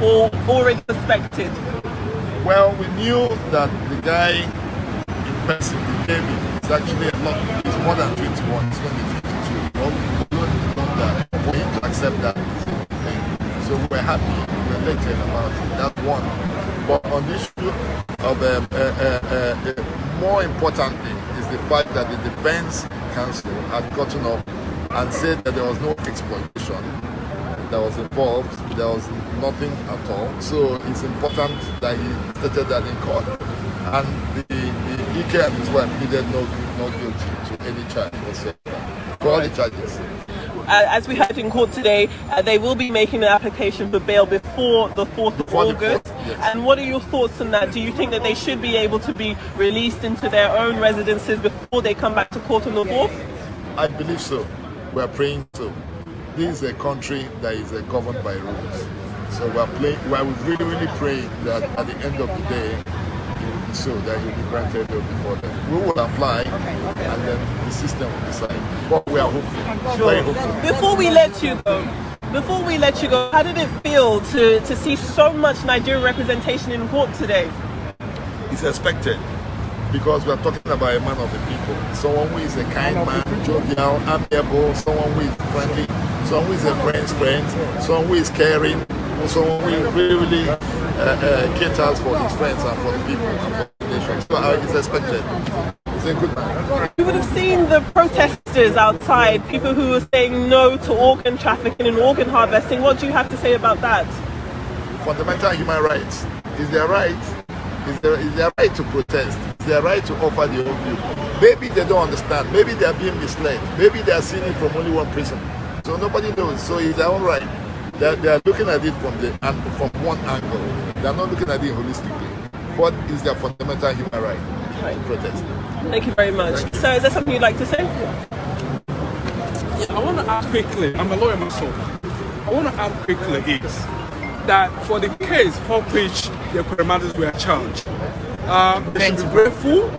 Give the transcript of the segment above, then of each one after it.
or already suspected? Well, we knew that the guy in person, the David, is actually a lot. He's more than 21. He's going to be 22. Well, we don't know that for him to accept that thing. So we're happy. We're elated about it. That's one. But on the issue of more importantly is the fact that the defense counsel had gotten up and said that there was no exploitation that was involved. There was nothing at all. So it's important that he stated that in court. And the EK and his wife pleaded no guilty to any charge whatsoever. For all the charges. As we heard in court today, they will be making an application for bail before the 4th of August. Yes. And what are your thoughts on that? Do you think that they should be able to be released into their own residences before they come back to court on the 4th? I believe so. We are praying so. This is a country that is governed by rules. So we are really praying that at the end of the day, it will be so that he will be granted bail before then. We will apply, and then the system will decide. But we are hopeful, very hopeful. Before we let you go, how did it feel to see so much Nigerian representation in court today? It's expected, because we are talking about a man of the people, someone who is a kind man, jovial, amiable, someone who is friendly, someone who is a friend's friend, someone who is caring, someone who really caters for his friends and for the people and for the nation. So it's expected. He's a good man. You would have seen the protesters outside, people who were saying no to organ trafficking and organ harvesting. What do you have to say about that? Fundamental human rights. Is their right? Is their right to protest? Is their right to offer their own view? Maybe they don't understand. Maybe they are being misled. Maybe they are seeing it from only one prison. So nobody knows. So it's their own right. They are looking at it from one angle. They are not looking at it holistically. What is their fundamental human right to protest? Thank you very much. So is there something you'd like to say? Yeah, I want to add quickly, I'm a lawyer myself. I want to add quickly is that for the case for which the Ekweremadus were charged, they should be grateful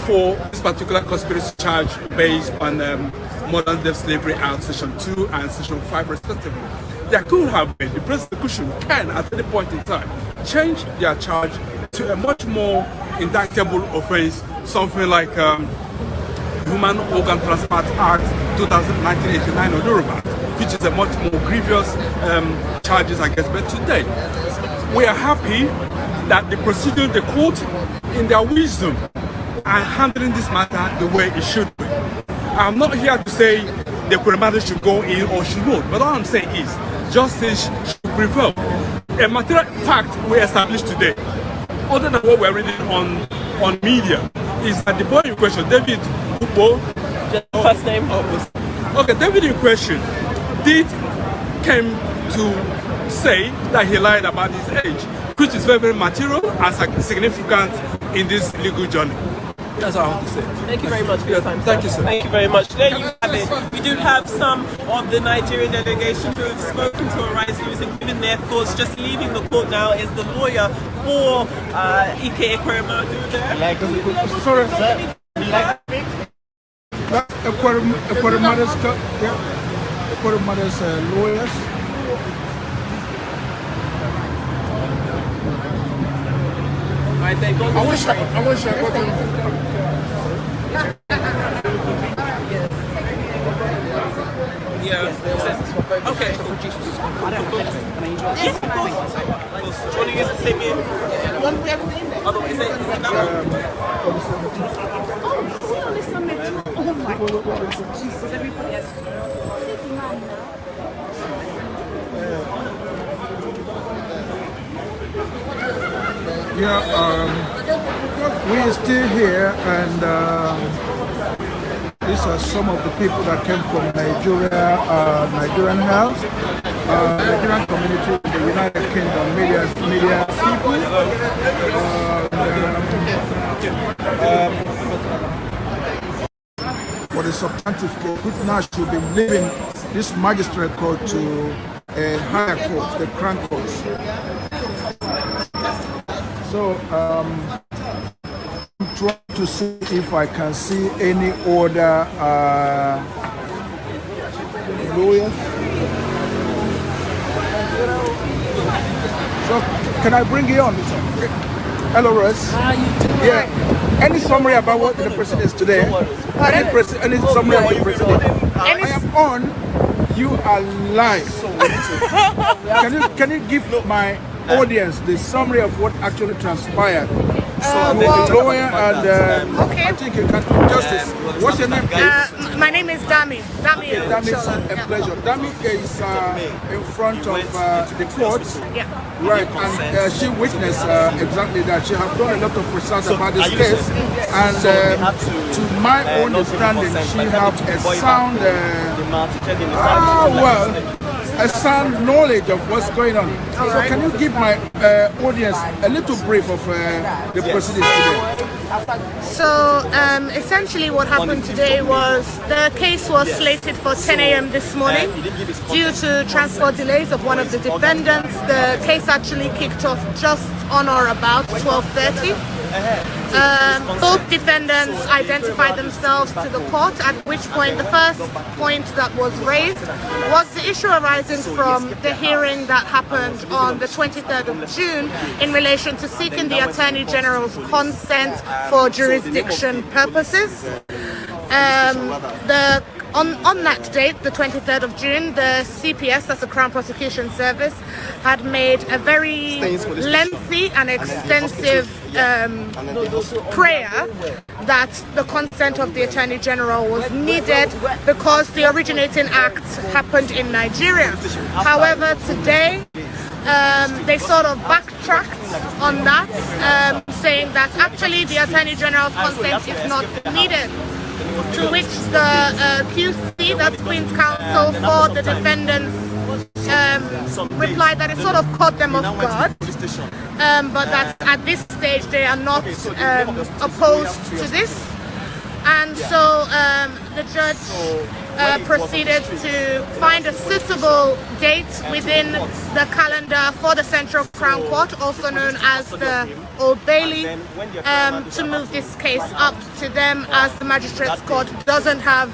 for this particular conspiracy charge based on Modern Day Slavery Act Section 2 and Section 5 respectively. There could have been, the prosecution can at any point in time change their charge to a much more indictable offense, something like Human Organ Transplant Act 1989 or Yoruba, which is a much more grievous charges against. But today, we are happy that the procedure, the court, in their wisdom, are handling this matter the way it should be. I'm not here to say the Ekweremadu should go in or should not, but all I'm saying is justice should prevail. A material fact we established today, other than what we're reading on media, is that the boy in question, David Upo, first name. Okay, David in question came to say that he lied about his age, which is very, very material and significant in this legal journey. That's all I want to say. Thank you very much for your time. Thank you, sir. Thank you very much. There you have it. We do have some of the Nigerian delegation who have spoken to Arise News and given their thoughts. Just leaving the court now is the lawyer for Ekweremadu there. Sorry, Ekweremadu's lawyers. Right, they go to I wish I got them. Yeah. Okay. Yes, of course. Do you want to use the same name? Otherwise, is it that one? Oh my God. Jesus, everybody has. Yeah, we are still here, and these are some of the people that came from Nigeria, Nigerian House, Nigerian community in the United Kingdom, media people. For the substantive court, which now should be leaving this magistrate court to a higher court, the Crown Court. So I'm trying to see if I can see any other lawyers. So can I bring you on? Hello, Russ. Yeah. Any summary about what the president is today? Any summary about the president? I am on. You are live. Can you give my audience the summary of what actually transpired? The lawyer and Okay. I think you can do justice. What's your name, please? My name is Dami. Dami, it's a pleasure. Dami is in front of the court. Yeah. Right, and she witnessed exactly that. She has done a lot of research about this case, and to my understanding, she has a sound, a sound knowledge of what's going on. So can you give my audience a little brief of the proceedings today? So essentially what happened today was the case was slated for 10 a.m. this morning. Due to transport delays of one of the defendants, the case actually kicked off just on or about 12:30. Both defendants identified themselves to the court, at which point the first point that was raised was the issue arising from the hearing that happened on the 23rd of June in relation to seeking the Attorney General's consent for jurisdiction purposes. On that date, the 23rd of June, the CPS, that's the Crown Prosecution Service, had made a very lengthy and extensive prayer that the consent of the Attorney General was needed because the originating act happened in Nigeria. However, today, they sort of backtracked on that, saying that actually the Attorney General's consent is not needed. To which the QC, that's Queen's Counsel for the defendants, replied that it sort of caught them off guard, but that at this stage they are not opposed to this. And so the judge proceeded to find a suitable date within the calendar for the Central Crown Court, also known as the Old Bailey, to move this case up to them, as the Magistrates Court doesn't have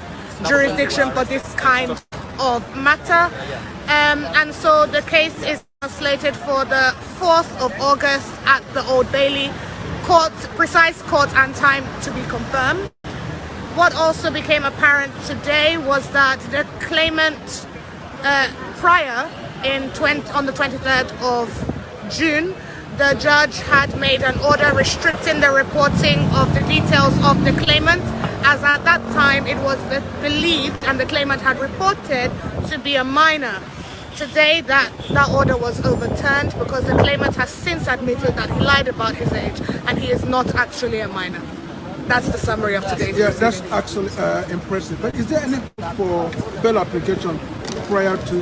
jurisdiction for this kind of matter. And so the case is slated for the 4th of August at the Old Bailey. Precise court and time to be confirmed. What also became apparent today was that the claimant prior on the 23rd of June, the judge had made an order restricting the reporting of the details of the claimant, as at that time it was believed and the claimant had reported to be a minor. Today that order was overturned because the claimant has since admitted that he lied about his age and he is not actually a minor. That's the summary of today's Yeah, that's actually impressive. But is there any for bail application prior to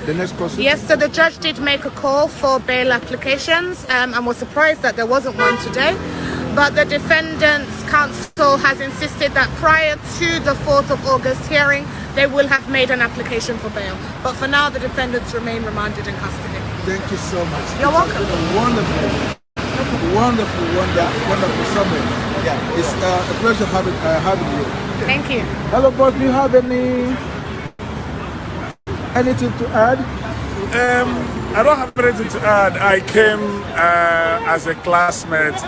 the next proceeding? Yes, so the judge did make a call for bail applications and was surprised that there wasn't one today. But the defendant's counsel has insisted that prior to the 4th of August hearing, they will have made an application for bail. But for now, the defendants remain remanded in custody. Thank you so much. You're welcome. It's been a wonderful summary. Yeah. It's a pleasure having you. Thank you. Hello, boss. Do you have anything to add? I don't have anything to add. I came as a classmate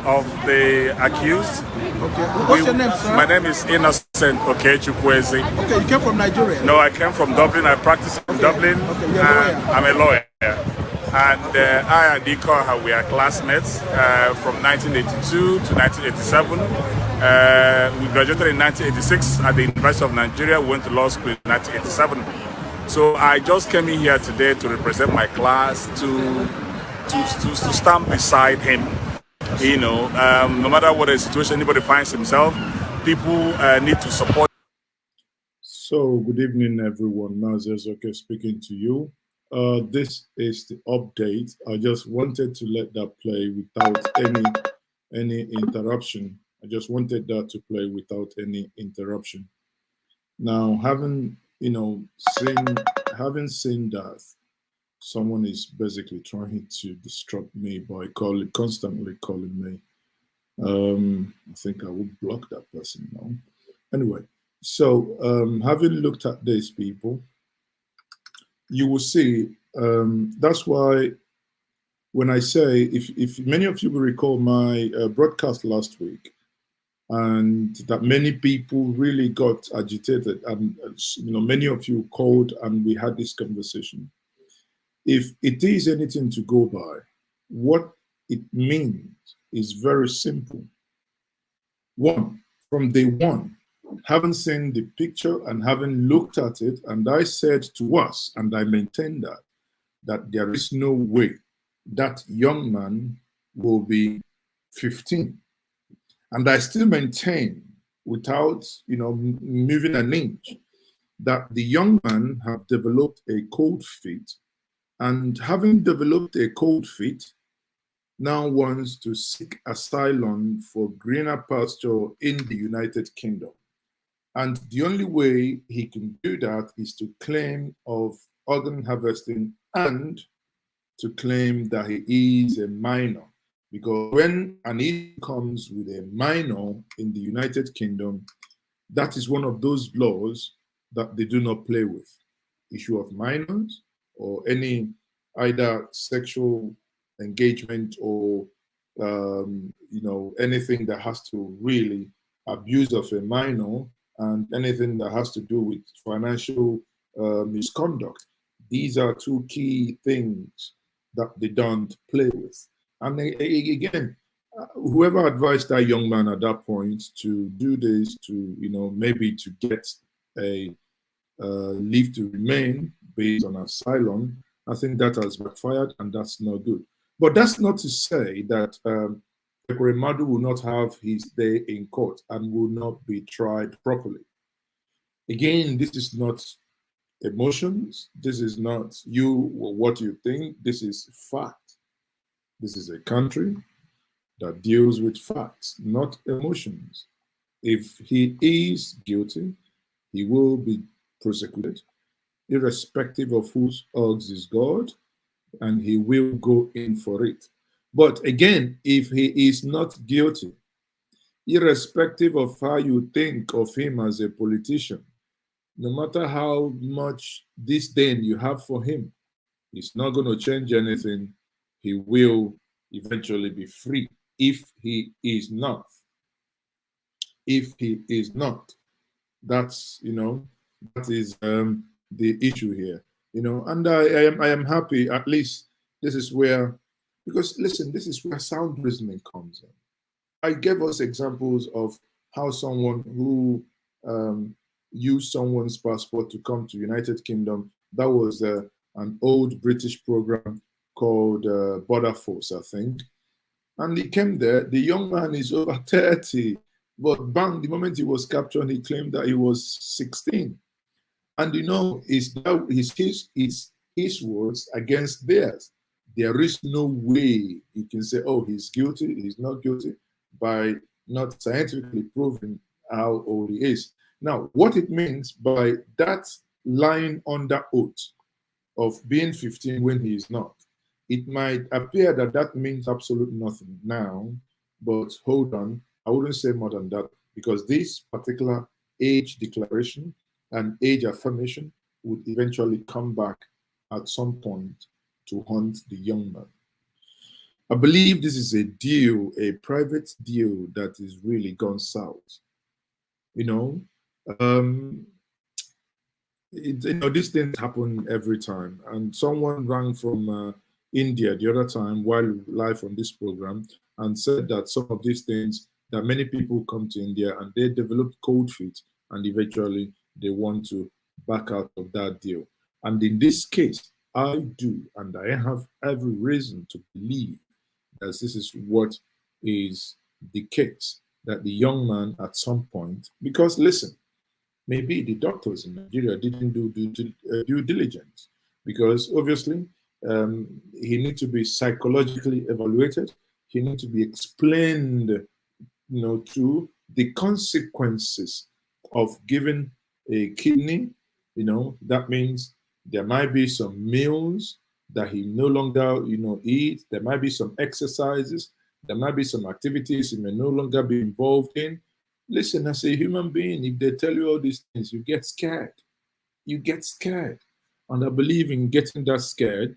of the accused. Okay. What's your name, sir? My name is Innocent Okechukwueze. Okay, you came from Nigeria? No, I came from Dublin. I practice in Dublin. Okay, you're a lawyer. I'm a lawyer. And I and Ikoha, we are classmates from 1982 to 1987. We graduated in 1986 at the University of Nigeria. We went to law school in 1987. So I just came in here today to represent my class, to stand beside him. You know, no matter what the situation anybody finds himself, people need to support. So, good evening, everyone. Maazi Ezeoke speaking to you. This is the update. I just wanted to let that play without any interruption. I just wanted that to play without any interruption. Now, having seen that someone is basically trying to disrupt me by constantly calling me, I think I would block that person now. Anyway, so having looked at these people, you will see that's why when I say, if many of you will recall my broadcast last week, and that many people really got agitated, and many of you called and we had this conversation. If it is anything to go by, what it means is very simple. One, from day one, having seen the picture and having looked at it, and I said to us, and I maintain that there is no way that young man will be 15. And I still maintain, without moving an inch, that the young man have developed a cold feet, and having developed a cold feet, now wants to seek asylum for greener pasture in the United Kingdom. And the only way he can do that is to claim of organ harvesting and to claim that he is a minor. Because when an issue comes with a minor in the United Kingdom, that is one of those laws that they do not play with. Issue of minors or any either sexual engagement or anything that has to really abuse of a minor, and anything that has to do with financial misconduct. These are two key things that they don't play with. And again, whoever advised that young man at that point to do this, to maybe to get a leave to remain based on asylum, I think that has backfired, and that's not good. But that's not to say that Ekweremadu will not have his day in court and will not be tried properly. Again, this is not emotions. This is not you or what you think. This is fact. This is a country that deals with facts, not emotions. If he is guilty, he will be prosecuted, irrespective of whose odds is God, and he will go in for it. But again, if he is not guilty, irrespective of how you think of him as a politician, no matter how much disdain you have for him, it's not going to change anything. He will eventually be free if he is not. If he is not, that's, that is the issue here, and I am happy, at least this is where, because listen, this is where sound reasoning comes in. I gave us examples of how someone who used someone's passport to come to United Kingdom, that was an old British program called Border Force, I think. And he came there, the young man is over 30, but bang, the moment he was captured, he claimed that he was 16. And it's his words against theirs. There is no way you can say, oh, he's guilty, he's not guilty, by not scientifically proving how old he is. Now, what it means by that lying under oath of being 15 when he is not, it might appear that that means absolutely nothing now, but hold on, I wouldn't say more than that, because this particular age declaration and age affirmation would eventually come back at some point to haunt the young man. I believe this is a deal, a private deal that is really gone south. These things happen every time. And someone rang from India the other time while live on this program and said that some of these things, that many people come to India and they develop cold feet, and eventually they want to back out of that deal. And in this case, I do, and I have every reason to believe that this is what is the case, that the young man at some point, because listen, maybe the doctors in Nigeria didn't do due diligence, because obviously he needs to be psychologically evaluated. He needs to be explained, to the consequences of giving a kidney. That means there might be some meals that he no longer, eat. There might be some exercises. There might be some activities he may no longer be involved in. Listen, as a human being, if they tell you all these things, you get scared. You get scared. And I believe in getting that scared,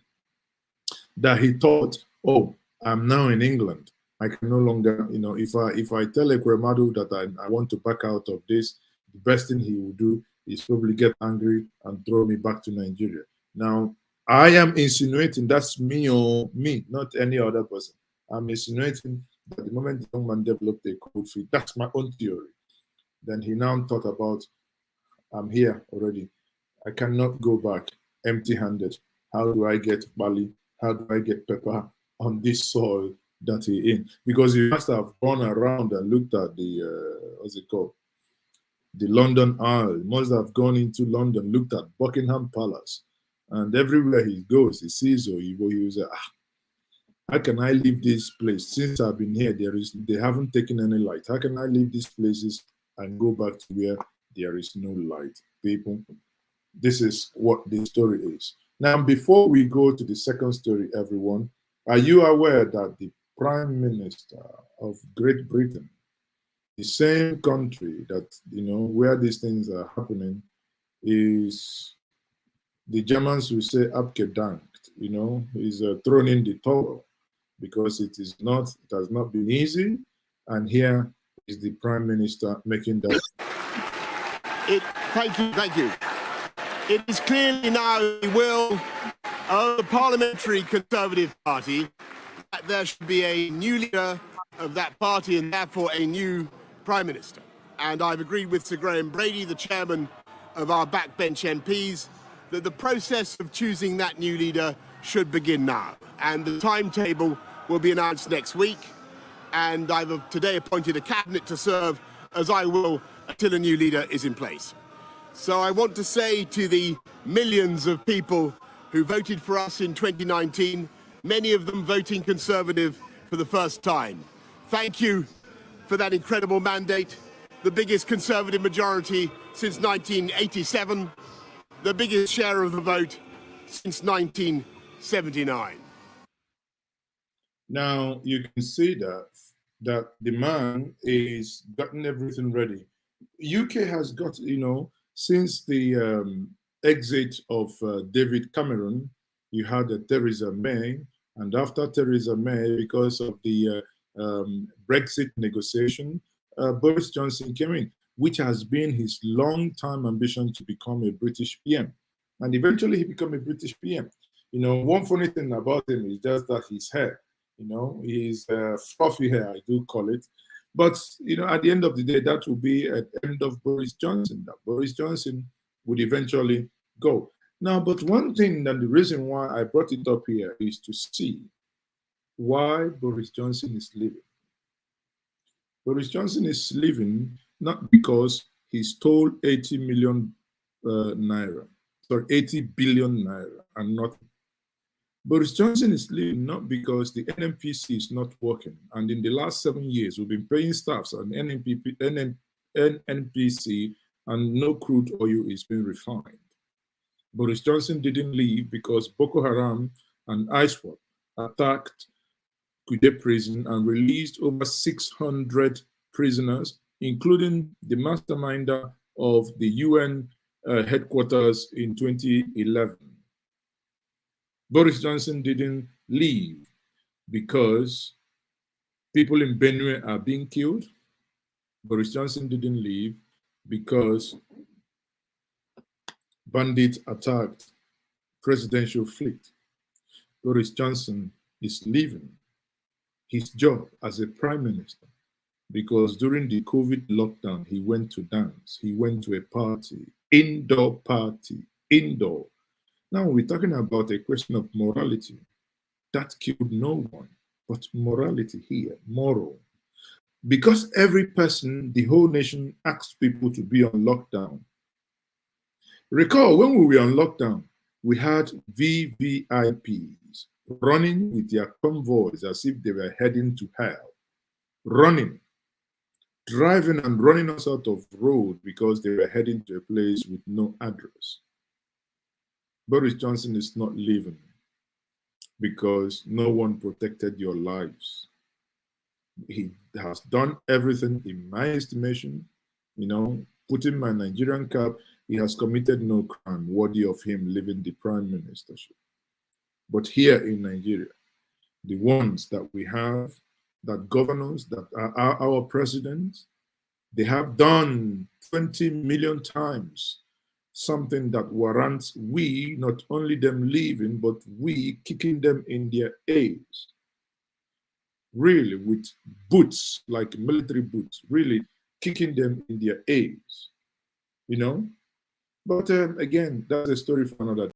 that he thought, oh, I'm now in England. I can no longer, you know, if I tell Ekweremadu that I want to back out of this, the best thing he will do is probably get angry and throw me back to Nigeria. Now, I am insinuating that's me or me, not any other person. I'm insinuating that the moment the young man developed a cold feet, that's my own theory. Then he now thought about, I'm here already. I cannot go back empty-handed. How do I get barley? How do I get pepper on this soil that he in? Because he must have gone around and looked at the, what's it called? The London Eye. He must have gone into London, looked at Buckingham Palace. And everywhere he goes, he sees or he will say, how can I leave this place? Since I've been here, they haven't taken any light. How can I leave these places and go back to where there is no light? People, this is what the story is. Now, before we go to the second story, everyone, are you aware that the Prime Minister of Great Britain, the same country that, you know, where these things are happening, is, the Germans will say, abgedankt, you know, is thrown in the towel because it has not been easy. And here is the Prime Minister making that. Thank you. It is clearly now the will of the Parliamentary Conservative Party that there should be a new leader of that party and therefore a new Prime Minister. And I've agreed with Sir Graham Brady, the chairman of our backbench MPs, that the process of choosing that new leader should begin now. And the timetable will be announced next week. And I've today appointed a cabinet to serve as I will until a new leader is in place. So I want to say to the millions of people who voted for us in 2019, many of them voting Conservative for the first time, thank you for that incredible mandate, the biggest Conservative majority since 1987, the biggest share of the vote since 1979. Now you can see that the man is gotten everything ready. UK has got, you know, since the exit of David Cameron, you had Theresa May, and after Theresa May, because of the Brexit negotiation, Boris Johnson came in, which has been his long-time ambition to become a British PM. And eventually he became a British PM. You know, one funny thing about him is just that his hair, you know, his fluffy hair, I do call it. But, you know, at the end of the day, that will be at the end of Boris Johnson. That Boris Johnson would eventually go. Now, but one thing, and the reason why I brought it up here is to see why Boris Johnson is leaving. Boris Johnson is leaving not because he stole 80 million naira, sorry, 80 billion naira and not. Boris Johnson is leaving not because the NNPC is not working. And in the last 7 years, we've been paying staffs on NNPC and no crude oil is being refined. Boris Johnson didn't leave because Boko Haram and ISWAP attacked Kuje prison and released over 600 prisoners, including the masterminder of the UN headquarters in 2011. Boris Johnson didn't leave because people in Benue are being killed. Boris Johnson didn't leave because bandits attacked presidential fleet. Boris Johnson is leaving his job as a prime minister because during the COVID lockdown, he went to dance. He went to a party, indoor party, indoor. Now we're talking about a question of morality. That killed no one, but morality here, moral. Because every person, the whole nation asked people to be on lockdown. Recall when we were on lockdown, we had VVIPs running with their convoys as if they were heading to hell, running, driving and running us out of road because they were heading to a place with no address. Boris Johnson is not leaving because no one protected your lives. He has done everything, in my estimation, you know, putting my Nigerian cap, he has committed no crime worthy of him leaving the prime ministership. But here in Nigeria, the ones that we have, that governors, that are our presidents, they have done 20 million times something that warrants we, not only them leaving, but we kicking them in their A's. Really, with boots, like military boots, really kicking them in their A's, you know? But again, that's a story for another day.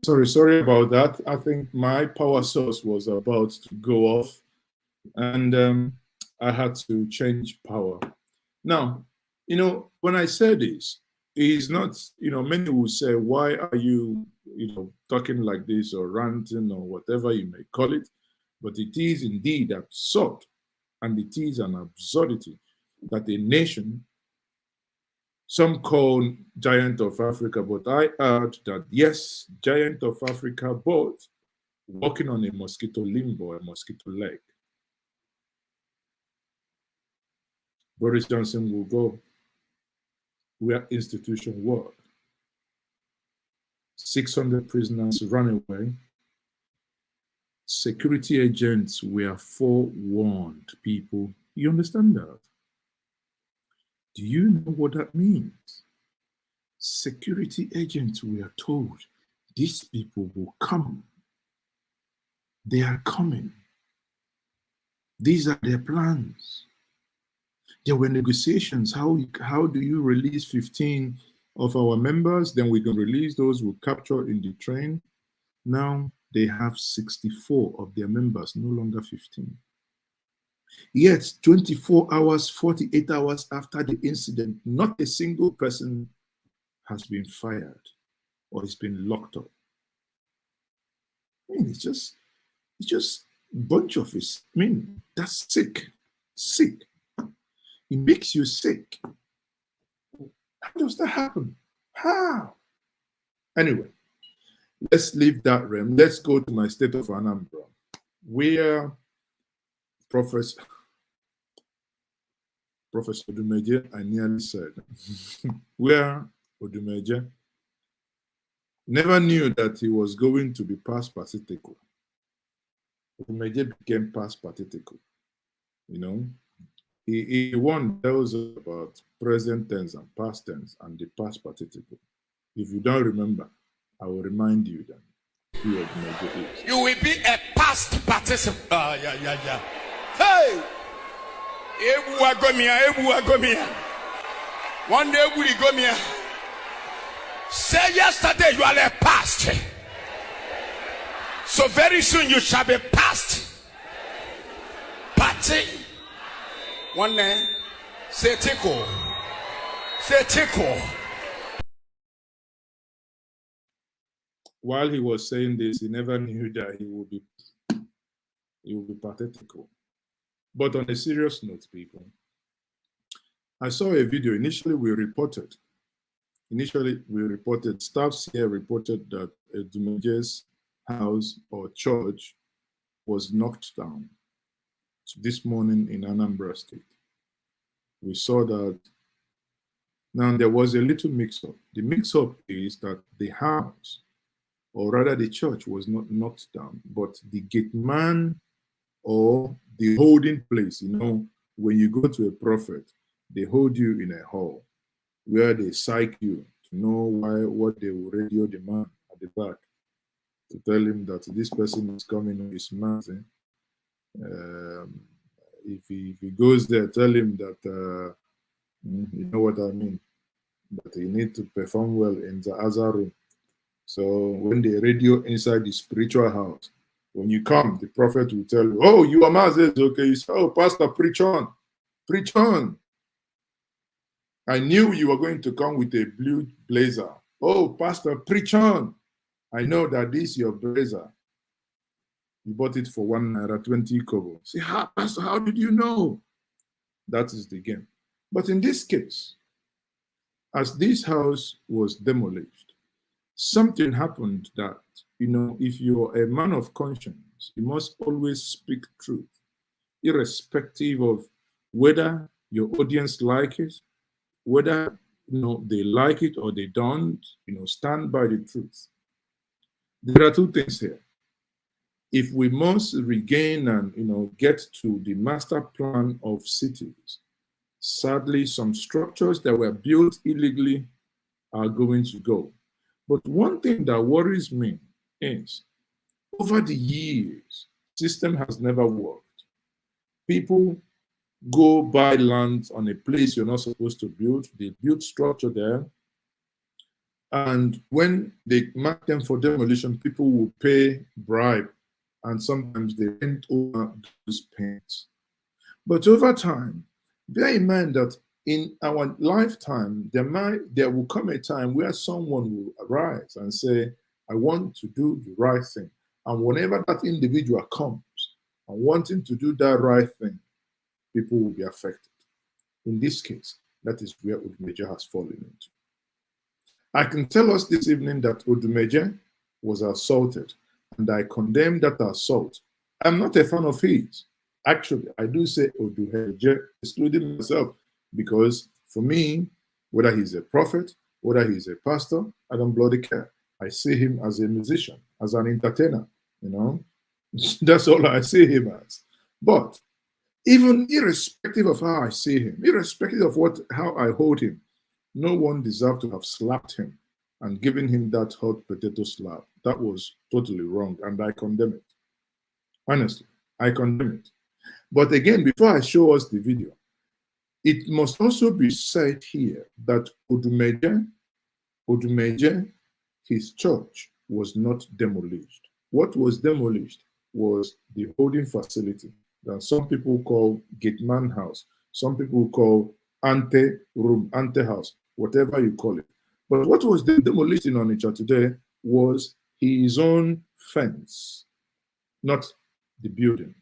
Sorry about that. I think my power source was about to go off, and I had to change power. Now, you know, when I say this, it's not, you know, many will say, why are you, you know, talking like this or ranting or whatever you may call it? But it is indeed absurd, and it is an absurdity that a nation, some call giant of Africa, but I heard that yes, giant of Africa, but walking on a mosquito limb or a mosquito leg. Boris Johnson will go where institution work. 600 prisoners ran away. Security agents were forewarned, people. You understand that? Do you know what that means? Security agents were told, these people will come. They are coming. These are their plans. There were negotiations. How do you release 15 of our members? Then we can release those who capture in the train. Now they have 64 of their members, no longer 15. Yet 24 hours, 48 hours after the incident, not a single person has been fired or has been locked up. I mean, it's just a bunch of it. I mean, that's sick. It makes you sick. How does that happen? How? Anyway, let's leave that realm. Let's go to my state of Anambra, where Professor Odumeje, I nearly said, where Odumeje never knew that he was going to be past partitical. Odumeje became past partitical, you know. He one tells us about present tense and past tense and the past participle. If you don't remember, I will remind you then who Odumeje is. You will be a past participle. Yeah. Hey! Ebu agomia. One day we go. Say yesterday you are a past. So very soon you shall be past. Party. One day, say tickle. While he was saying this, he never knew that he would be pathetical. But on a serious note, people, I saw a video. Initially, we reported, staffs here reported that Odumeje's house or church was knocked down this morning in Anambra State. We saw that. Now, there was a little mix-up. The mix-up is that the house, or rather the church, was not knocked down, but the gate man or the holding place, you know, when you go to a prophet, they hold you in a hall where they psych you to know what they will radio the man at the back to tell him that this person is coming on his Maazi. If he goes there, tell him that, you know what I mean, that he need to perform well in the other room. So when they radio inside the spiritual house, when you come, the prophet will tell you, oh, you are Maazi, okay. You say, oh, Pastor, preach on. I knew you were going to come with a blue blazer. Oh, Pastor, preach on. I know that this is your blazer. You bought it for 1 naira 20 kobo. Say, Pastor, how did you know? That is the game. But in this case, as this house was demolished, something happened that, you know, if you're a man of conscience, you must always speak truth. irrespective of whether your audience like it, whether they like it or they don't, stand by the truth. There are two things here. If we must regain and get to the master plan of cities, sadly, some structures that were built illegally are going to go. But one thing that worries me is, over the years, system has never worked. People go buy land on a place you're not supposed to build. They build structure there. And when they mark them for demolition, people will pay bribe. And sometimes they rent over those payments. But over time, bear in mind that in our lifetime, there will come a time where someone will arise and say, I want to do the right thing. And whenever that individual comes and wanting to do that right thing, people will be affected. In this case, that is where Odumeje has fallen into. I can tell us this evening that Odumeje was assaulted, and I condemn that assault. I'm not a fan of his. Actually, I do say Odumeje, excluding myself, because for me, whether he's a prophet, whether he's a pastor, I don't bloody care. I see him as a musician, as an entertainer, That's all I see him as. But even irrespective of how I see him, irrespective of how I hold him, no one deserved to have slapped him and given him that hot potato slap. That was totally wrong, and I condemn it. Honestly, I condemn it. But again, before I show us the video, it must also be said here that Odumeje, his church was not demolished. What was demolished was the holding facility that some people call Gateman House, some people call ante room, ante house, whatever you call it. But what was demolished in Onitsha today was his own fence, not the building.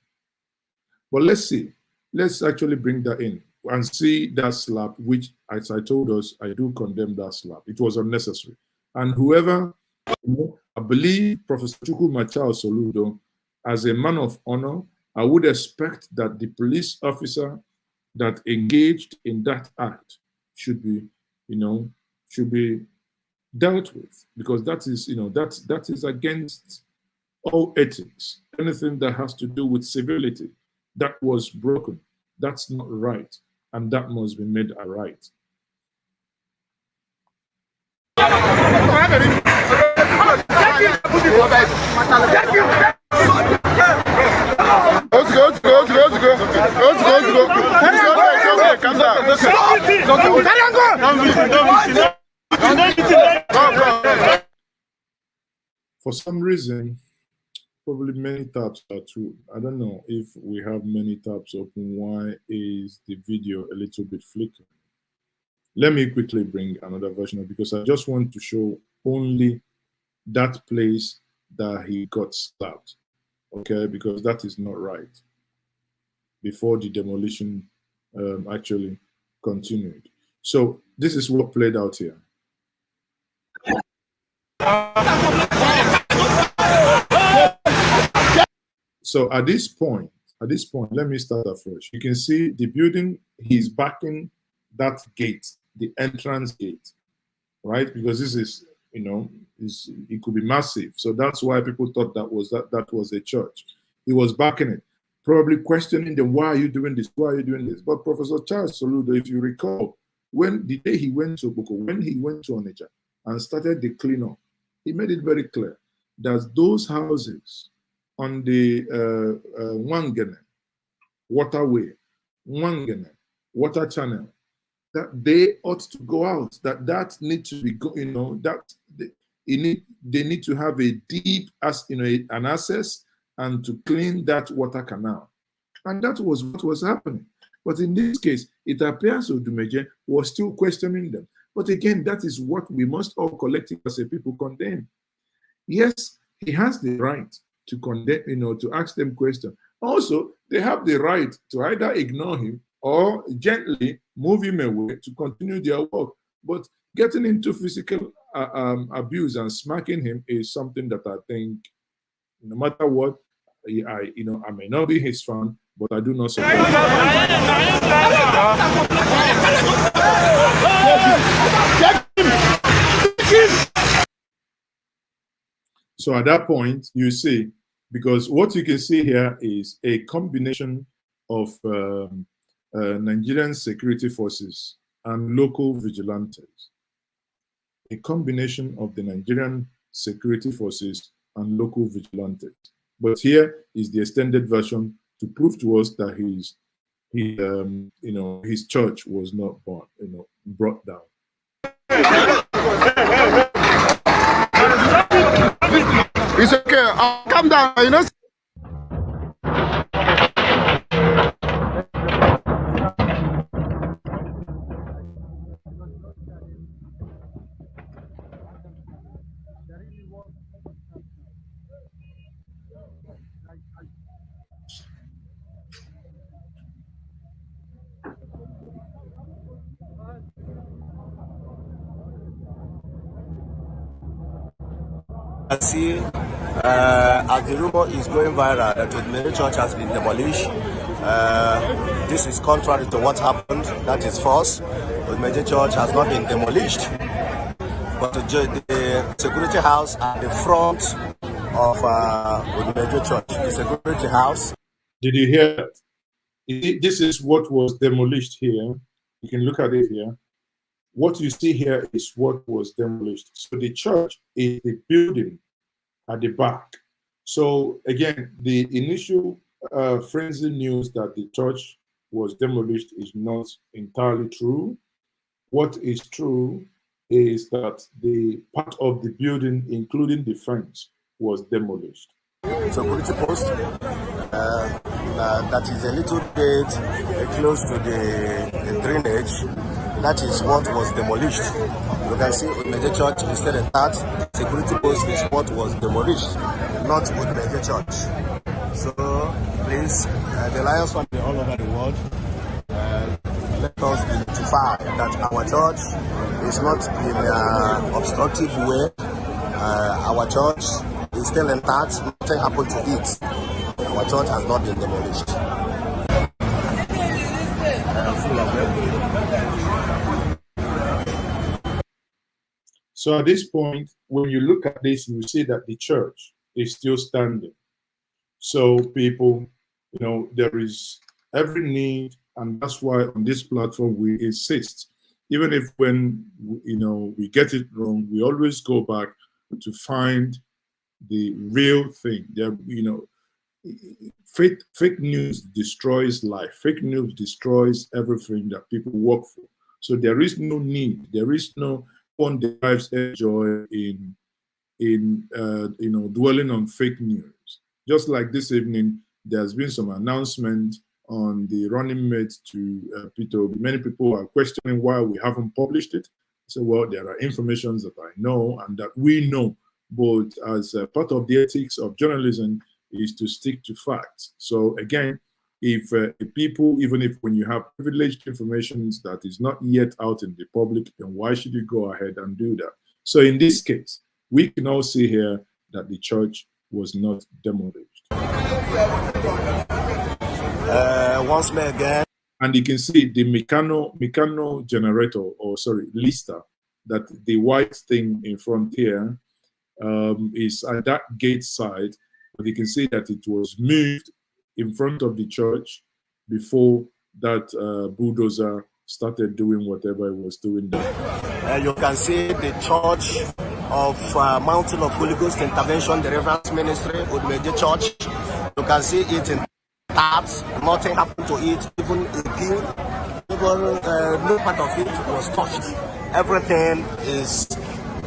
But let's see. Let's actually bring that in and see that slap, which, as I told us, I do condemn that slap. It was unnecessary. And whoever, I believe Professor Chukwu Machao Soludo, as a man of honor, I would expect that the police officer that engaged in that act should be dealt with, because that is, that is against all ethics. Anything that has to do with civility, that was broken. That's not right, and that must be made right. For some reason, probably many tabs are true. I don't know if we have many tabs open. Why is the video a little bit flickering? Let me quickly bring another version of it, because I just want to show only that place that he got slapped. Okay, because that is not right. Before the demolition actually continued. So this is what played out here. So at this point, let me start afresh. You can see the building, he's backing that gate, the entrance gate, right? Because this is, it could be massive. So that's why people thought that was a church. He was backing it, probably questioning them, why are you doing this? Why are you doing this? But Professor Charles Soludo, if you recall, when the day he went to Boko, when he went to Onitsha and started the cleanup, he made it very clear that those houses on the Wangene waterway, Wangene water channel, that they ought to go out, that need to be, they need to have a deep, an access and to clean that water canal. And that was what was happening. But in this case, it appears Odumeje was still questioning them. But again, that is what we must all collectively as a people condemn. Yes, he has the right to condemn, to ask them questions. Also, they have the right to either ignore him or gently move him away to continue their work. But getting into physical abuse and smacking him is something that I think, no matter what, I may not be his fan, but I do not support it. So at that point, you see, because what you can see here is a combination of Nigerian security forces and local vigilantes. A combination of the Nigerian security forces and local vigilantes. But here is the extended version to prove to us that his church was not brought down. It's okay. I'll come down. You know. I see, as the rumor is going viral that Odumeje Church has been demolished, this is contrary to what happened. That is false. Odumeje Church has not been demolished, but the security house at the front of Odumeje Church, the security house. Did you hear that? This is what was demolished here. You can look at it here. What you see here is what was demolished. So the church is the building at the back. So again, the initial frenzy news that the church was demolished is not entirely true. What is true is that the part of the building, including the fence, was demolished. Security post that is a little bit close to the drainage. That is what was demolished. You can see Odumeje Church is still intact. Security post is what was demolished, not Odumeje Church. So please, the Lions family all over the world, let us identify that our church is not in an obstructive way. Our church is still intact. Nothing happened to it. Our church has not been demolished. So at this point, when you look at this, you see that the church is still standing. So people, there is every need, and that's why on this platform we insist, even if when we get it wrong, we always go back to find the real thing. Fake news destroys life. Fake news destroys everything that people work for. So there is no need. There is no one derives joy in dwelling on fake news. Just like this evening, there's been some announcement on the running mate to PeterObi. Many people are questioning why we haven't published it. So, well, there are informations that I know and that we know, but as part of the ethics of journalism is to stick to facts. So again, if people, even if when you have privileged information that is not yet out in the public, then why should you go ahead and do that? So in this case, we can all see here that the church was not demolished. Once more again. And you can see the Meccano generator, or sorry, Lister, that the white thing in front here is at that gate side, but you can see that it was moved in front of the church before that bulldozer started doing whatever it was doing there. You can see the church of Mountain of Holy Ghost Intervention Deliverance Ministry, Odumeje Church. You can see it in tabs. Nothing happened to it. Even no part of it was touched. Everything is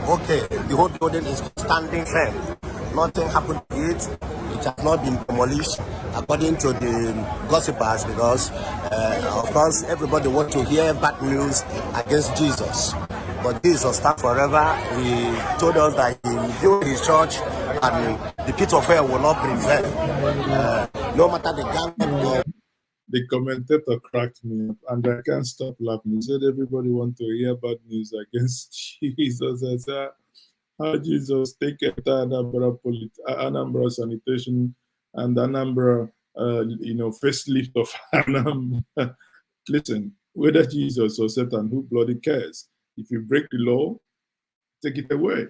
okay. The whole building is standing firm. Nothing happened to it. It has not been demolished, according to the gossipers, because of course everybody wants to hear bad news against Jesus. But Jesus stands forever. He told us that he will build his church and the pit of hell will not prevail. No matter the gang. The commentator cracked me up and I can't stop laughing. He said everybody wants to hear bad news against Jesus. I said, how Jesus take Anambra sanitation and Anambra facelift of Hannah. Listen, whether Jesus or Satan, who bloody cares? If you break the law, take it away.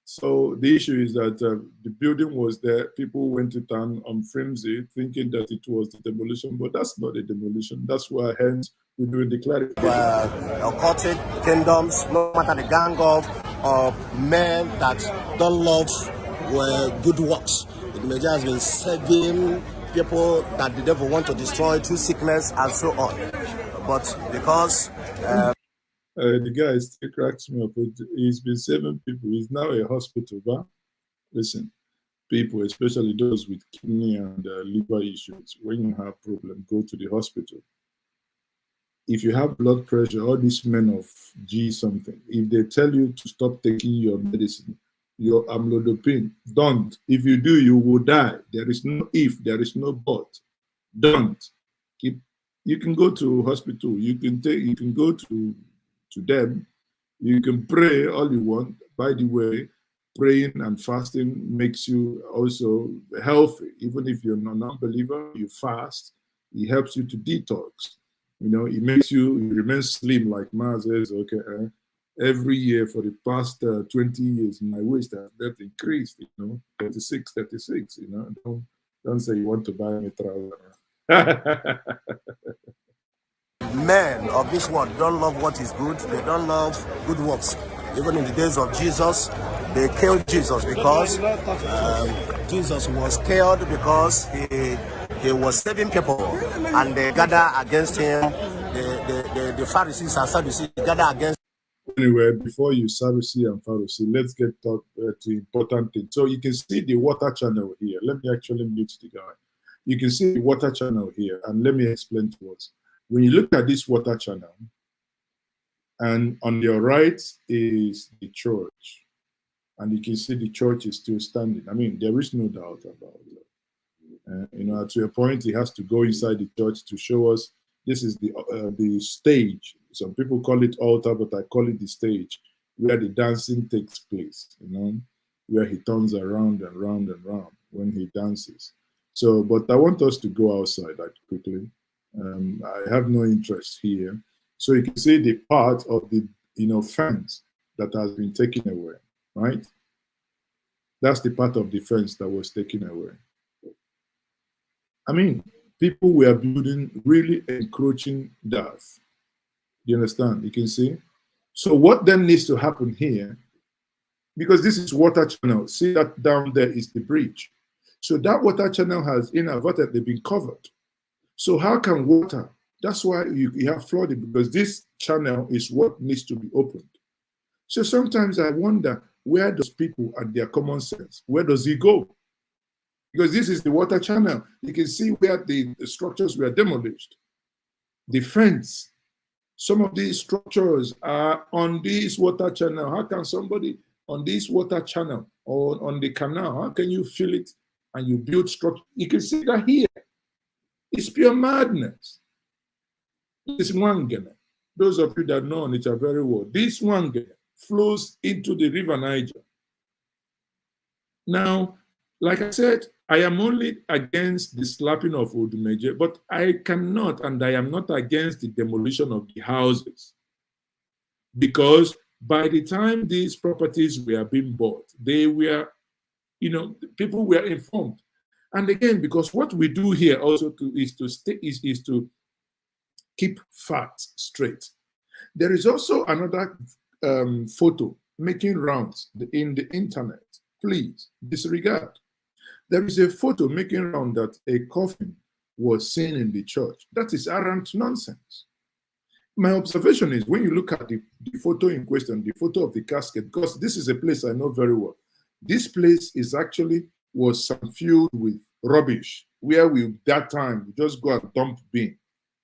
So the issue is that the building was there. People went to town on frenzy, thinking that it was the demolition, but that's not a demolition. That's why, hence, we're doing the clarification. Occultic kingdoms, no matter the gang of men that don't love good works. Odumeje has been serving people that the devil want to destroy through sickness and so on. But because the guy still cracks me up. He's been saving people. He's now a hospital. But listen, people, especially those with kidney and liver issues, when you have problem, go to the hospital. If you have blood pressure, all these men of G something, if they tell you to stop taking your medicine, your amlodipine, don't. If you do, you will die. There is no if, there is no but. Don't. You can go to hospital. You can go to them. You can pray all you want. By the way, praying and fasting makes you also healthy. Even if you're not a non-believer, you fast. It helps you to detox. It makes you remain slim, like Maazi says. Okay, every year for the past 20 years, my waist has increased. 36. Don't say you want to buy me trouser. men of this world don't love what is good. They don't love good works. Even in the days of Jesus, they killed Jesus because Jesus was killed because he was saving people, and they gather against him. The Pharisees and Sadducees gather against. Anyway, before you Sadducee and Pharisee, let's get to important things. So you can see the water channel here. Let me actually mute the guy. You can see the water channel here, and let me explain to us. When you look at this water channel, and on your right is the church, and you can see the church is still standing. I mean, there is no doubt about it. To a point, he has to go inside the church to show us this is the stage. Some people call it altar, but I call it the stage where the dancing takes place. Where he turns around and round and round when he dances. So, but I want us to go outside quickly. I have no interest here. So you can see the part of the fence that has been taken away, right? That's the part of the fence that was taken away. I mean, people were building really encroaching that. You understand? You can see. So what then needs to happen here? Because this is water channel. See that down there is the bridge. So that water channel has inadvertently been covered. So how can water? That's why you have flooding, because this channel is what needs to be opened. So sometimes I wonder, where does people and their common sense, where does it go? Because this is the water channel. You can see where the structures were demolished. The fence. Some of these structures are on this water channel. How can somebody on this water channel or on the canal, how can you feel it and you build structure? You can see that here. It's pure madness. This Wangene, those of you that know it are very well, this Wangene flows into the river Niger. Now, like I said, I am only against the slapping of Odumeje, but I cannot, and I am not against the demolition of the houses. Because by the time these properties were being bought, they were, people were informed. And again, because what we do here also is to keep facts straight. There is also another photo making rounds in the internet. Please disregard. There is a photo making round that a coffin was seen in the church. That is arrant nonsense. My observation is when you look at the photo in question, the photo of the casket, because this is a place I know very well. This place was filled with rubbish, where that time we just go and dump bin,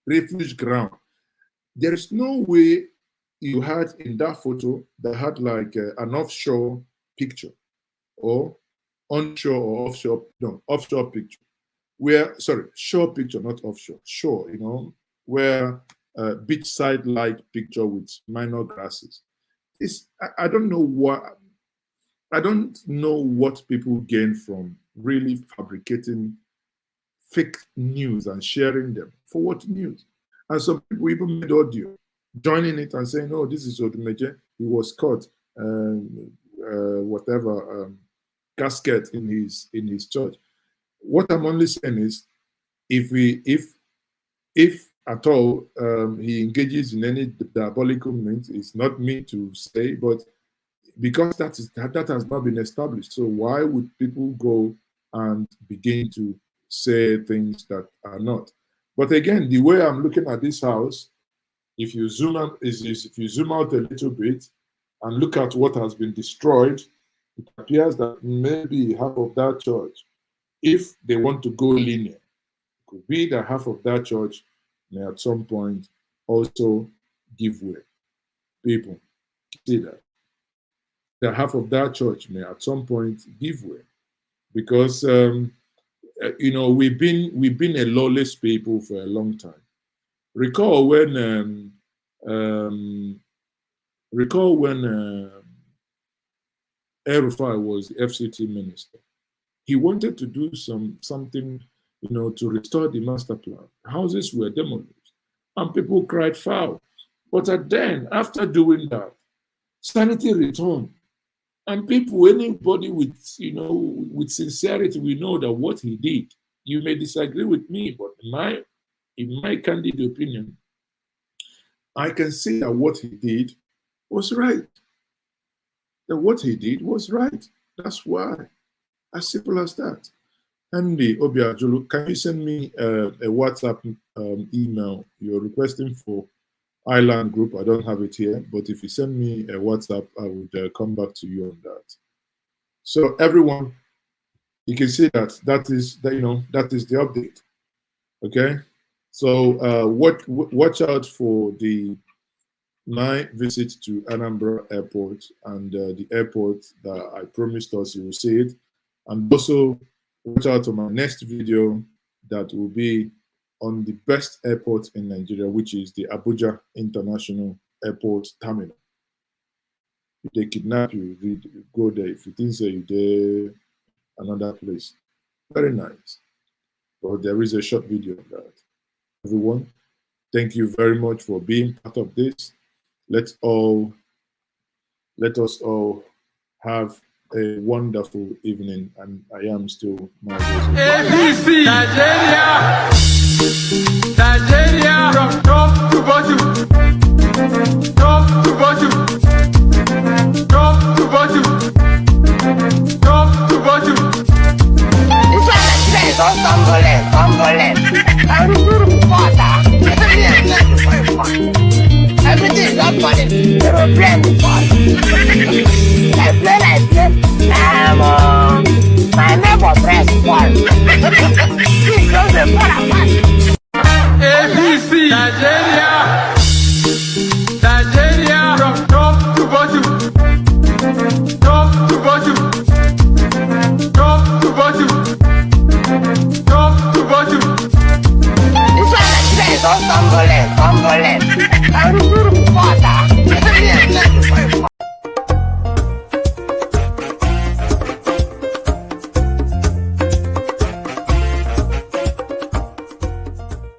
refuge ground. There is no way you had in that photo that had like an offshore picture or onshore or offshore, no, offshore picture. Shore picture, not offshore, shore, where beachside-like picture with minor grasses. I don't know what people gain from really fabricating fake news and sharing them. For what news? And some people even made audio, joining it and saying, "Oh, this is Odumeje. He was caught, casket in his church." What I'm only saying is, if at all he engages in any diabolical means, it's not me to say, but because that has not been established. So why would people go and begin to say things that are not? But again, the way I'm looking at this house, if you zoom out, if you zoom out a little bit and look at what has been destroyed, it appears that maybe half of that church, if they want to go linear, it could be that half of that church may at some point also give way. People see that. That half of that church may at some point give way, because we've been a lawless people for a long time. Recall when El-Rufai was the FCT minister. He wanted to do something, to restore the master plan. Houses were demolished, and people cried foul. But then, after doing that, sanity returned. And people, anybody with sincerity, we know that what he did, you may disagree with me, but in my candid opinion, I can say that what he did was right. That what he did was right. That's why. As simple as that. Andy Obiajulu, can you send me a WhatsApp email? You're requesting for Island Group. I don't have it here, but if you send me a WhatsApp, I would come back to you on that. So everyone, you can see that is the update. Okay, so watch out for my visit to Anambra Airport and the airport that I promised us you will see it, and also watch out for my next video that will be on the best airport in Nigeria, which is the Abuja International Airport Terminal. If they kidnap you, go there. If you think so, you're there, another place. Very nice. But there is a short video of that. Everyone, thank you very much for being part of this. Let us all have a wonderful evening, and I am still Maazi. ABC Nigeria, from top to bottom, top to bottom, top to bottom, top to bottom. It's like a place on tumbling. Everything is not funny. They will play me fun. Like play. My neighbor press one. He goes the